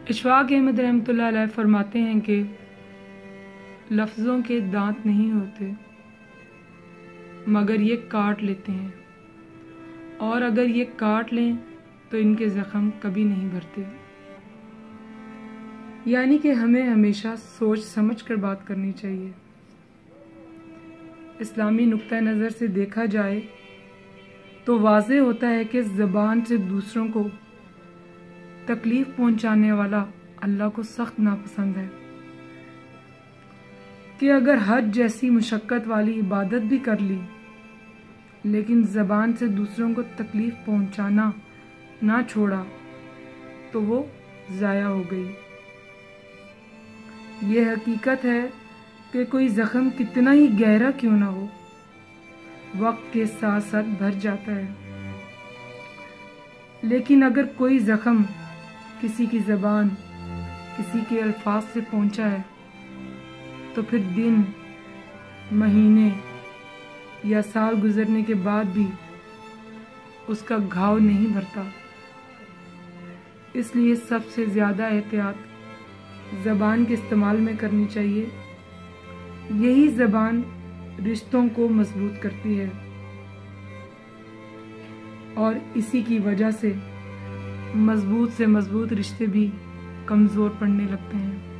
اشفاق احمد رحمۃ اللہ علیہ فرماتے ہیں کہ لفظوں کے دانت نہیں ہوتے مگر یہ کاٹ لیتے ہیں، اور اگر یہ کاٹ لیں تو ان کے زخم کبھی نہیں بھرتے۔ یعنی کہ ہمیں ہمیشہ سوچ سمجھ کر بات کرنی چاہیے۔ اسلامی نقطہ نظر سے دیکھا جائے تو واضح ہوتا ہے کہ زبان سے دوسروں کو تکلیف پہنچانے والا اللہ کو سخت ناپسند ہے، کہ اگر حج جیسی مشقت والی عبادت بھی کر لی لیکن زبان سے دوسروں کو تکلیف پہنچانا نہ چھوڑا تو وہ ضائع ہو گئی۔ یہ حقیقت ہے کہ کوئی زخم کتنا ہی گہرا کیوں نہ ہو، وقت کے ساتھ ساتھ بھر جاتا ہے، لیکن اگر کوئی زخم کسی کی زبان، کسی کے الفاظ سے پہنچا ہے تو پھر دن، مہینے یا سال گزرنے کے بعد بھی اس کا گھاؤ نہیں بھرتا۔ اس لیے سب سے زیادہ احتیاط زبان کے استعمال میں کرنی چاہیے۔ یہی زبان رشتوں کو مضبوط کرتی ہے اور اسی کی وجہ سے مضبوط سے مضبوط رشتے بھی کمزور پڑنے لگتے ہیں۔